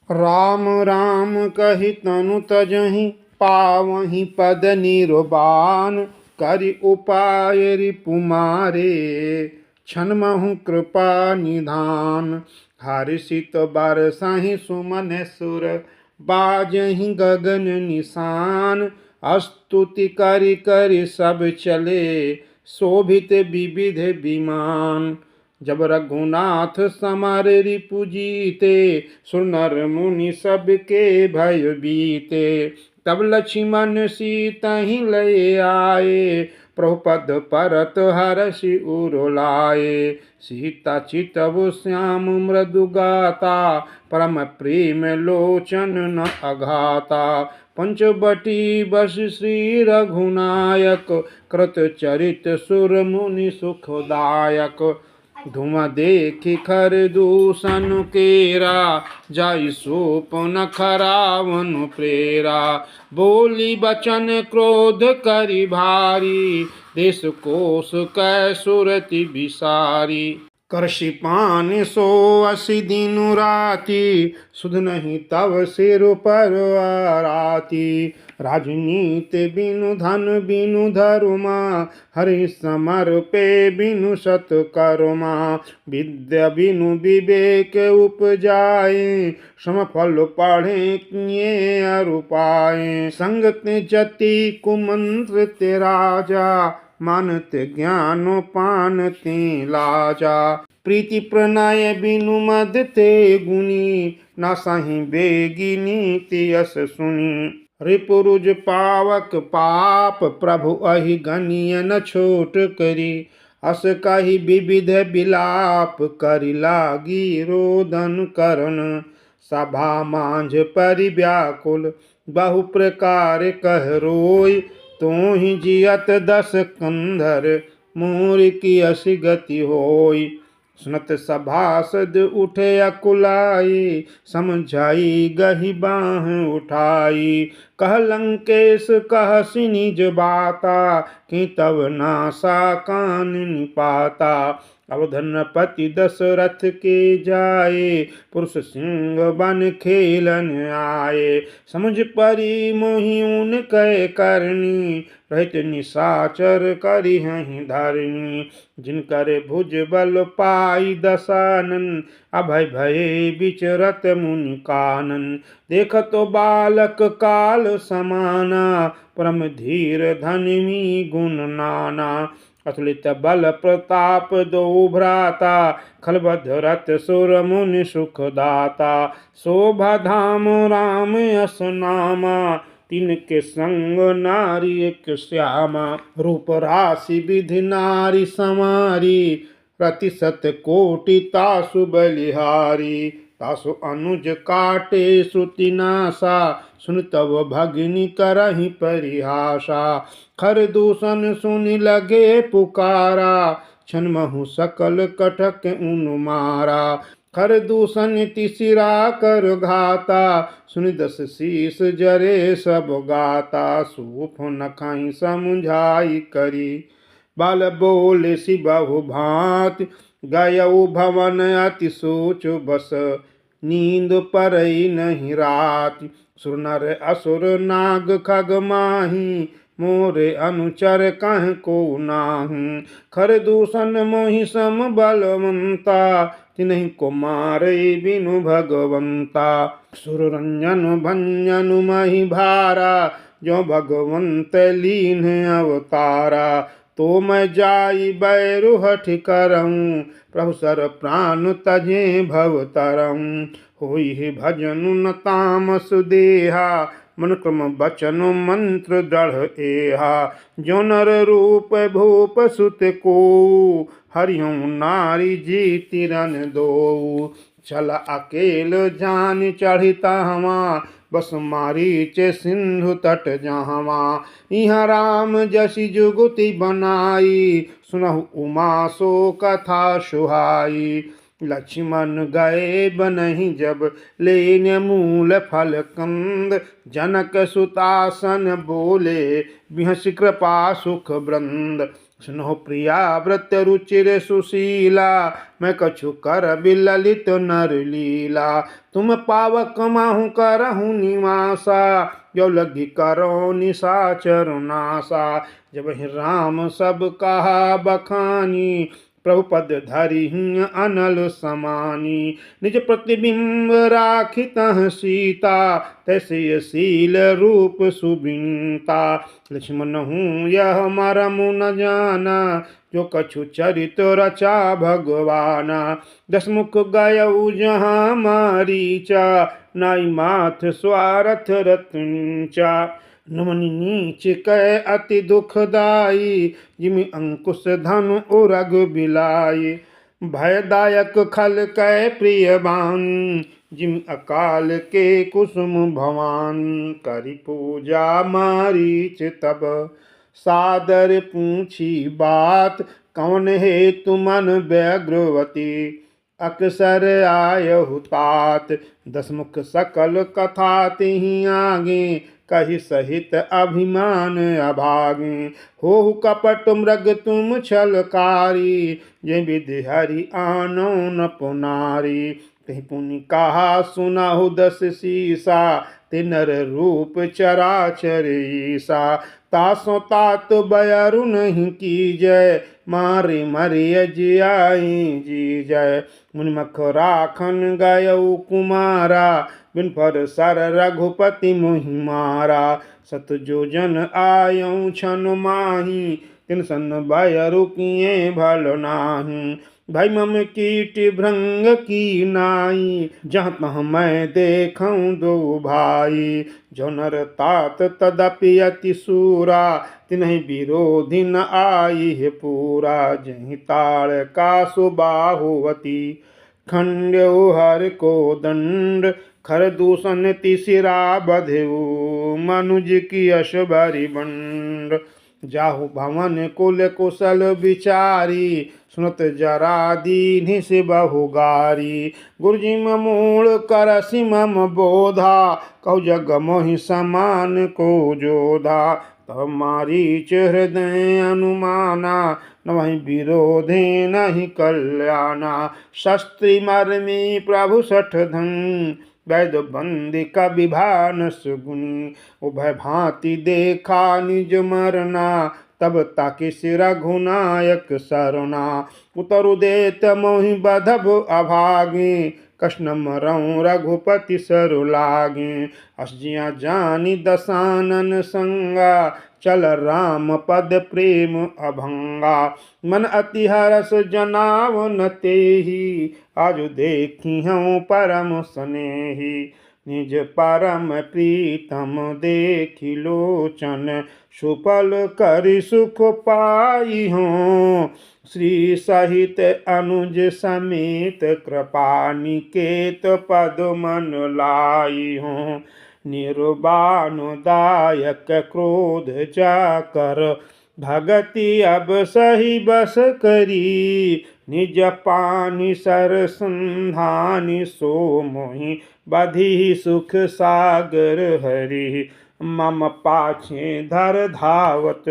राम राम कहि तनु तजहि पावहि पद निरुबान। करि उपाय रिपुमारे छनमहु कृपा निधान। हर्षित बरसहि सुमन सुर बाजहि गगन निशान। स्तुति करि करि सब चले शोभित विविध विमान। जब रघुनाथ समर रिपु जीते सुर नर मुनि सबके भय बीते। तब लक्ष्मण सीतहि लय आए प्रभु पद परत हर्षि उर लाए। सीता चितव श्याम मृदु गाता परम प्रेम लोचन न अघाता। पंचवटी बस श्री रघुनायक कृत चरित सुर मुनि सुखदायक। धुआं देखि खर दूषण केरा जाई सोपन खरावन प्रेरा। बोली बचन क्रोध करि भारी देश कोश कै सुरति विसारी। करषि पान सो 80 दिन राति सुध नहीं तव सिर पर आराती। राजनीति बिनु धन बिनु धर्मा हरि समर पे बिनु सत कर्मा। विद्या बिनु विवेक उपजाए सम फल पढ़े किए अरु पाए। संगत जति कुमंत्र ते राजा मानत ज्ञान पान ते लाजा। प्रीति प्रणय बिनु मद ते गुनी नासहि बेगी नीति यस सुनी। रिपुरुज पावक पाप प्रभु अहि गनिय न छोट करी। अस कहि विविध विलाप करि लागी रोदन करन। सभा मांझ परि व्याकुल बहु प्रकार कह रोय। तोहि जियत 10 कंधर मोर की अस गति होय। सुनत सभासद उठे अकुलाई समझाई गहि बाह उठाई। कह लंकेश कहसि निज बाता कि तब नासा कान निपाता। अवधनपति दशरथ के जाए पुरुष सिंह बन खेलन आए। समझ परी मोहि उनकै करनी रहित निशाचर करिहहि धरनी। जिनकर भुज बल पाई दशानन अभय भये विचरत मुनि कानन। देखतो बालक काल समाना परम धीर धनिमी गुण नाना। अतुलित बल प्रताप दो भ्राता खलबद्ध रथ सुर मुनि सुखदाता। शोभा धाम राम यस नामा तिनके संग नारी एक श्यामा। रूप राशि विधि नारी समारी प्रतिशत कोटि तासु बलिहारी। तासु अनुज काटे श्रुति नासा सुन तब भगिनी करहि परिहासा। खर दूषण सुनि लगे पुकारा छनमहु सकल कटक उन मारा। खर दूषण तिसिरा कर घाता सुनि 10 शीस जरे सब गाता। सूफ नखहि समुझाई करी बाल बोले सि बहु भांत। गयउ भवन अति सोच बस नींद परई नहीं रात। सुर नर असुर नाग खग माही मोरे अनुचर कह को नाहु। खर दूषण मोहि सम बलवंता तिन्हि को मारे बिनु भगवंता। सुर रंजन भंजन महि भारा जो भगवंत लीन अवतारा। तो मैं जाई बैरु हठ करऊँ प्रभु सर प्राण तजे भव तरऊँ। होई भजनु न तामस देहा मन क्रम बचन मंत्र दृढ़ एहा। जो नर रूप भूप सुत को हरिओं नारी जी तिरन दो। चल अकेल जान चढ़िता हवा बस मारीच सिंधु तट जहवा। इहाँ राम जसि जुगति बनाई सुनहु उमा सो कथा सुहाई। लक्ष्मण गए बनहि जब लेन मूल फल कंद। जनक सुतासन बोले बिहसि कृपा सुख वृंद। सुनो प्रिया व्रत रुचिर सुशीला, मैं कछु कर बिललित नर लीला। तुम पावक माहू करहूँ निवासा, जो लगी करो निशाचर नासा। जब ही राम सब कहा बखानी, प्रभु पद धरि अनल समानी। निज प्रतिबिंब राखित सीता, तैसे शील रूप सुबिंता। लक्ष्मण हूँ यह मरम न जाना, जो कछु चरित रचा भगवाना। दसमुख गयऊ जहाँ मारीचा, नाई माथ स्वारथ रत्नीचा। नमनि नीच कै अति दुखदाई, जिमि अंकुश धनु उरग बिलाई। भयदायक खल कै प्रिय बान, जिम अकाल के कुसुम भवान। करि पूजा मारीच तब, सादर पूछी बात। कौन हेतु मन व्यग्रवती, अक्सर आयहु तात। दसमुख सकल कथा तिहि आगे, कहि सहित अभिमान अभागे। होहु कपट मृग तुम छलकारी, जे विधि हरि आनो न पुनारी। कहि पुनि कहा सुनाहु दस सीसा, ते नर रूप चराचर ईसा। तासो तात बयरु नहीं कीजय, मारे मरिय जियाई जी जय। मुनिमख राखन गयऊ कुमारा, बिन फर सर रघुपति मोहि मारा। सत जो जन आयऊ छन माही, तिन सन बयरु किए भल नाही। भाई मम कीट भृंग की नाई, जहाँ तहाँ मैं देखूं दो भाई। जो नर तात तदपि अति सूरा, तिन्हि विरोधी न आई है पूरा। जहि ताड़ का सुबाहुवती, खंड्यो हर को दंड। खर दूषण तिसिरा बधेऊ, मनुज की यश भरी बंड। जाहु भवन कुल कुशल विचारी, सुनत जरा दीन्हि से बहुगारी। गुरुजी मूल कर सिमम बोधा, कहु जग मोहि समान को जोधा। तब मारीच हृदय अनुमाना, नवहि विरोधे नहीं कल्याणा। शस्त्री मर्मी प्रभु सठ धन, वैद बंदी का विभान सुगुनी। उभय भांति देखा निज मरना, तब ताकि सिर रघुनायक सरुना। उतरु देत मोहि बधब अभागे, कृष्ण मरऊ रघुपति सरु लागे। असजिया जानी दसानन संगा, चल राम पद प्रेम अभंगा। मन अति हरस जनाव न तेहि, आजु देखी हूँ परम स्नेही। निज परम प्रीतम देखि लोचन, सुफल करि सुख पाई हूँ। श्री सहित अनुज समेत, कृपा निकेत पद मन लाई हूँ। निर्वाणदायक क्रोध जाकर, भगति अब सही बस करी। निज पानि सर संधानि, सो मोहि बधी सुख सागर हरि। मम पाछे धर धावत,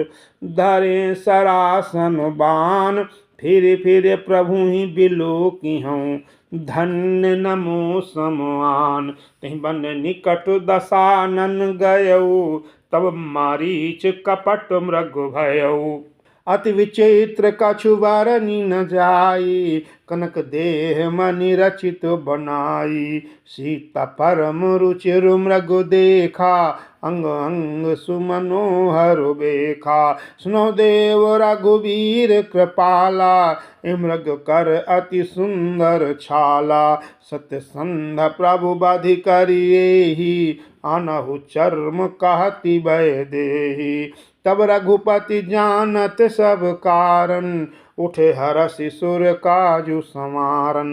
धरे सरासन बान। फिर फिर प्रभु ही बिलोकी हूँ, धन्य नमो समान। कहीं बन निकट दसानन गयऊ, तब मारीच कपट मृग भयऊ। अति विचित्र कछु वारनी न जाई, कनक देह मनि रचित बनाई। सीता परम रुचिर मृग देखा, अंग अंग सुमनोहर बेखा। सुनो देव रघुवीर कृपाला, मृग कर अति सुंदर छाला। सत्य संध प्रभु बधि करिएहि, आनहु चर्म कहति भय देहि। तब रघुपति जानत सब कारण, उठे हरषि सुर काजु समारन।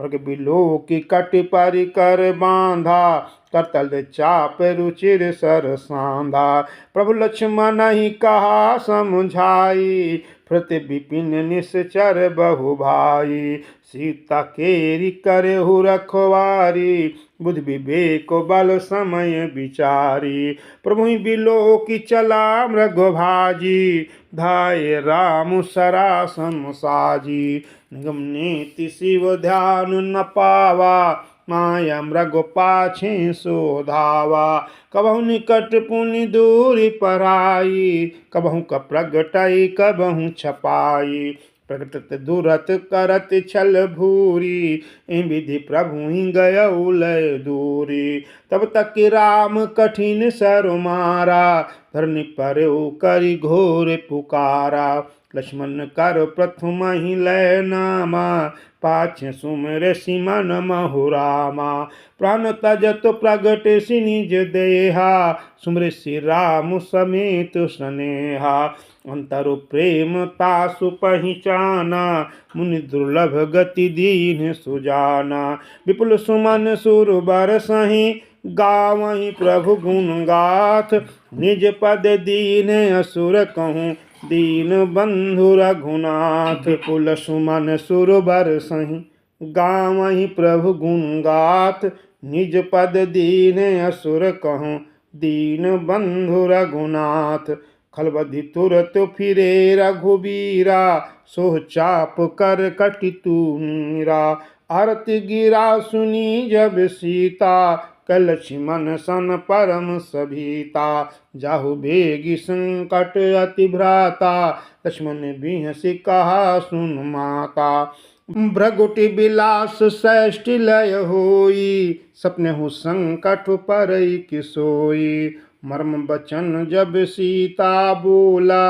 मृग बिलोकी कटि परिकर बांधा, करतल चाप रुचिर सर सांधा। प्रभु लक्ष्मण ही कहा समझाई, प्रति विपिन निश्चर बहु भाई। सीता केरी करहु रखवारी, बुद्धि विवेक बल समय विचारी। प्रभु बिलो की चला मृग भाजी, धाय राम सरासम साजी। निगम नीति शिव ध्यान न पावा, माया मृग पाछे सो धावा। कबहु निकट पुनि दूरी पराई, कबहु कप्रगटाई कबहु छपाई। प्रगटत दुरत करत छल भूरी, इन विधि प्रभु ही गयउ लय दूरी। तब तक राम कठिन सर मारा, धरनी पर करि घोर पुकारा। लक्ष्मण कर प्रथम ही लय नामा, पाछ सुमिर सिमन महु रामा। प्राण तजत प्रगट सि निज देहा, सुमिर श्री राम समेत स्नेहा। अंतरु प्रेम तासु पहिचाना, मुनि दुर्लभ गति दीन सुजाना। विपुल सुमन सुर बरसहि, गावहि प्रभु गुण गाथ। निज पद दीन असुर कहूँ, दीन बंधु रघुनाथ। विपुल सुमन सुर बरसहि, गावहि प्रभु गुण गाथ। निज पद दीन असुर कहूँ, दीन बंधु रघुनाथ। खलबधि तुरत फिरे रघुबीरा, सोह चाप कर कटि मीरा। आरती गिरा सुनी जब सीता, कल लक्ष्मण सन परम सभीता। जाहु बेगी संकट अति भ्राता, लक्ष्मण बिहसि कहा सुन माता। भ्रगुटि बिलास सृष्टि लय होई, सपनेहु संकट परई कि सोई। मर्म बचन जब सीता बोला,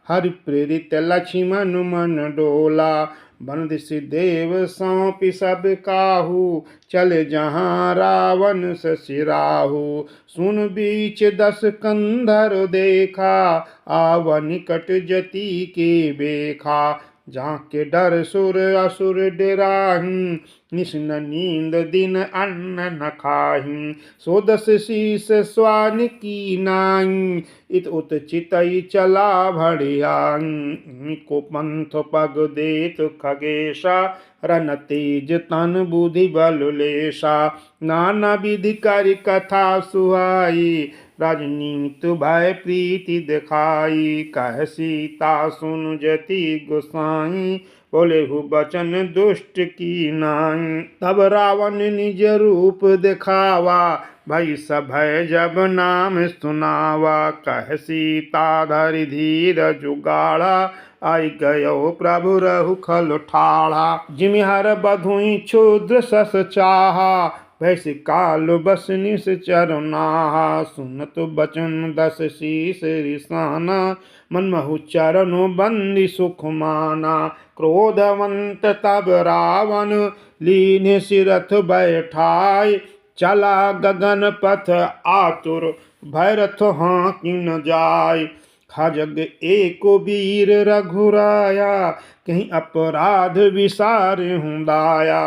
हरि प्रेरित लक्ष्मण मन डोला। बंदिश देव सौंपि सब काहू, चले जहाँ रावण शशि राहु। सुन बीच 10 कंधर देखा, आव निकट जति के बेखा। जहाँ के डर सुर असुर डेराहीं, निश न नींद दिन अन्न न खाहीं। 110 शीस स्वान की नाई, इत उत चितई चला भड़ियाई। को पंथ पग देत खगेशा, रन तेज तन बुद्धि बल लेशा। नाना विधि करि कथा सुहाई, राजनीत भय प्रीति दिखाई। कह सीता सुन जति गोसाई, बोलेहु बचन दुष्ट की नाई। तब रावण निज रूप दिखावा, भई सभय जब नाम सुनावा। कह सीता धरि धीर जुगाड़ा, आई गयो प्रभु रहु खल ठाड़ा। जिमिहर बधुई क्षुद्र सस चाहा, भैसि काल बस निश्चर नाहा। सुनत बचन 10 शीस रिसाना, मनमहु चरणु बंदी सुख माना। क्रोधवंत तब रावण, लीन सिरथ बैठाय। चला गगन पथ आतुर, भैरथ हाँकि न जाय। खजग एको वीर रघुराया, कहीं अपराध विसारहु दाया।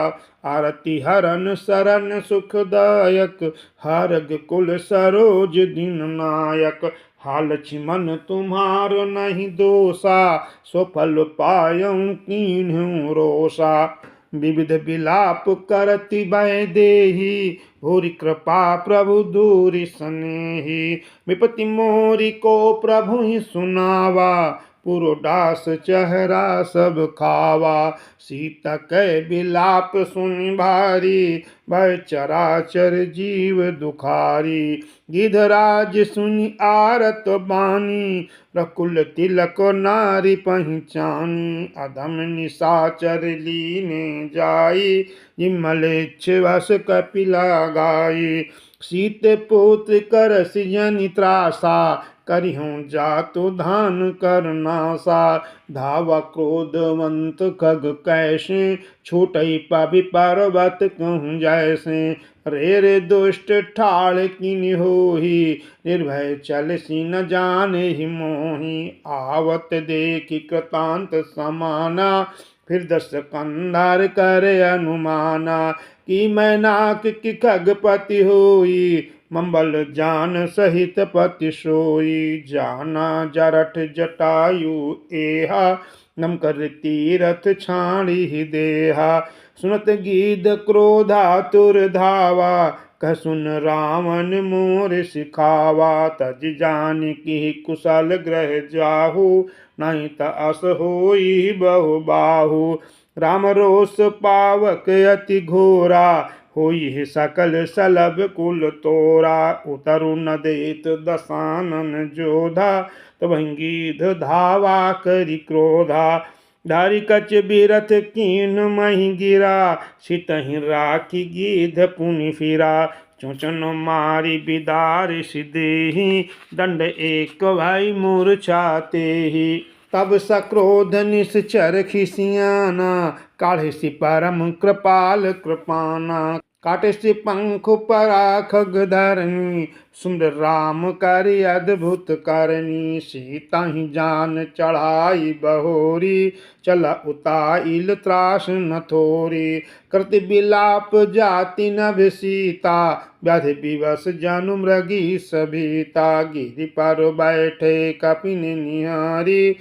आरती हरन शरण सुखदायक, हरग कुल सरोज दिन नायक। हा लक्ष्मण तुम्हार नहीं दोषा, सो फल पायऊँ कीन्हु रोषा। विविध विलाप करति भय देहि, भूरि कृपा प्रभु दूरि सनेहि। विपति मोरि को प्रभु ही सुनावा, पुरोडास चेहरा सब खावा। सीता कै विलाप सुनि भारी, भय चराचर जीव दुखारी। गिधराज सुनि आरत बानी, रकुल तिलक नारी पहिचानी। अधम निशाचर लीने जाई, जिमलेच्छ वस कपिला गाई। सीते पुत्र करसि जनि त्रासा, करिहूँ जातु धान करनासा। धावा क्रोधवंत खग कैसे, छूटई पवि पर्वत कहूँ जैसे। रे रे दुष्ट ठाड़ किनि होही, निर्भय चलसि न जाने मोही। आवत देखि कृतांत समाना, फिर 10 कंधर करे अनुमाना। कि मैनाक की खगपति होई, मंबल जान सहित पति सोई, जाना जरठ जटायु एहा, नम कर तीरथ छाड़ी ही देहा। सुनत गीध क्रोधातुर धावा, कह सुन रावण मोर सिखावा। तज जान की कुशल ग्रह जाहु, नहीं त अस होई बहु बाहु। राम रोष पावक अति घोरा, होई सकल सलभ कुल तोरा। उतरु न देत दसानन जोधा, तब गीध धावा करि क्रोधा। धारी कच बिरथ कीन मही गिरा, सितहि राखी गीध पुनि फिरा। चोचन मारी बिदार सिदेही, दंड एक भाई मूर्छा तेहि। तब सक्रोध निश्चर खिसियाना, काढ़े सि परम कृपाल कृपाना। काटे सि पंख परा खगधरनी, सुंदर राम करि अद्भुत करनी। सीता ही जान चढ़ाई बहोरी, चला उताइल त्रास न थोरी। कृति बिलाप जाति नभ सीता, व्याधि विवश जनु मृगी सभीता। गिरि पर बैठे कपिन निहारी,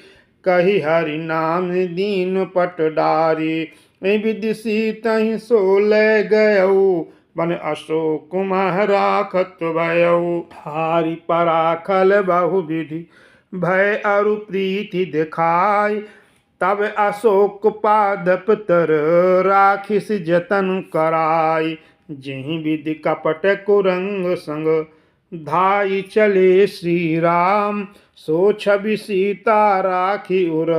कही हरि नाम दीन पट डारी। विधि सीतहि सो ले गयऊ, बन अशोक मह राखत भयऊ। हारि पराखल बहु विधि, भय अरु प्रीति दिखाय। तब अशोक पादप तर, राखिस जतन कराय। जेहि विधि कपट कुरंग संग, धाई चले श्री राम। सो छवि सीता राखी उर,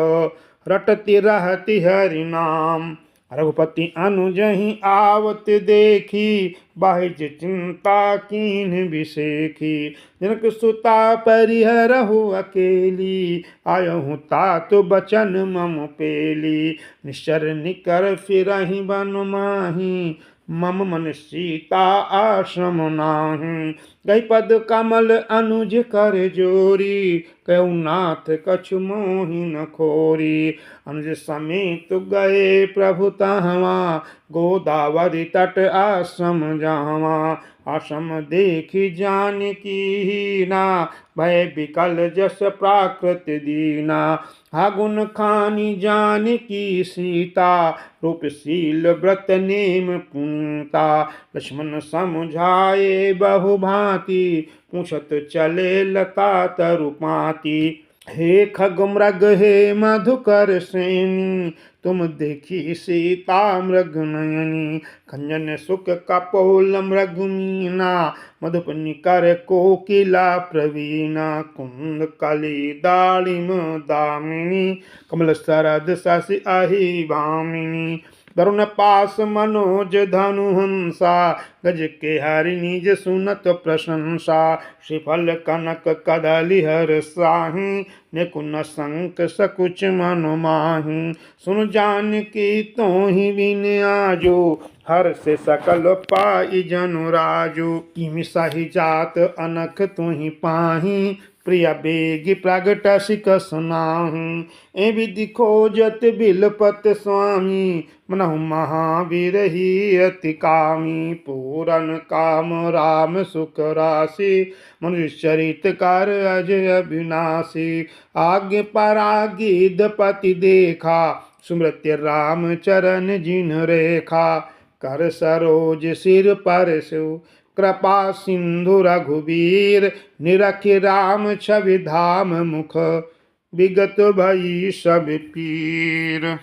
रटति रहति हरि नाम। रघुपति अनुजहि आवत देखी, बाहिज चिंता कीन बिसेखी। जनक सुता परिहरहु अकेली, आयहु तात बचन मम पेली। निश्चर निकर फिरहि बन माही, मम मन सीता आश्रम नाही। गई पद कमल अनुज कर जोरी, कहु नाथ कछु मोहि न खोरी। अनुज समेत गए प्रभु तहवा, गोदावरी तट आश्रम जावा। आश्रम देखी जानकी ना, भय विकल जस प्राकृत दीना। हागुन खानी जानकी सीता, रूपशील व्रत नेम पुनीता। लक्ष्मण समझाए बहु भांति, पूछत चले लता तरुपाती। हे खग मृग हे मधुकर श्रेणी, तुम देखी सीता मृग नयनी। खंजन सुख कपोल मृगमीना, मधुप निकर कोकिला प्रवीणा। कुंद कली दाड़िम दामिनी, कमल सरद शशि अहि भामिनी। तरुण पास मनोज धनु हंसा, गज के हरि निज सुनत प्रशंसा। श्रीफल कनक कदली हर साही, निकुन शंक सकुच मनु माही। सुन जानकी तोहि बिन आजो, हर से सकल पाई जनु राजो। किमि सहि जात अनख तुहि पाही, प्रिय बेगी प्रगट सिकस नाहु। ए विधि खोजत बिलपत स्वामी, मनहु महावीर ही अति कामी। पूरन काम राम सुख राशि, मनुष्य चरित कर अजय अविनाशी। आज्ञ परागिद पति देखा, सुमृत्य राम चरण जिन रेखा। कर सरोज सिर पर सो, कृपा सिंधु रघुवीर। निरखि राम छवि धाम मुख, विगत भई सब पीर।